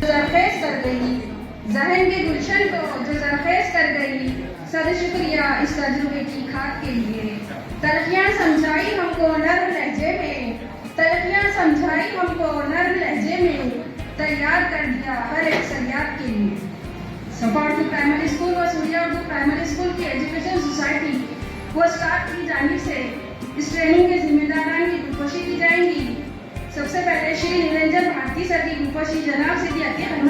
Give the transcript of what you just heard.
जरखेज कर गई, जहन के गुलशन को जो जरखेज कर गई। सद शुक्रिया इस तजुर्बे की खाक के लिए। तरक्कियाँ समझाई हमको नर्म लहजे में, तरक्कियाँ समझाई हमको नर्म लहजे में, तैयार कर दिया हर एक सयाद के लिए। सपोर्ट टू प्राइमरी स्कूल व सूर्या उर्दू प्राइमरी स्कूल की एजुकेशन सोसाइटी व स्टाफ की जानिब से इस ट्रेनिंग के जिम्मेदारान की गुफशी की जाएंगी। सबसे पहले श्री निरंजन भारती सर की गुफशी जनाब से भी आती है।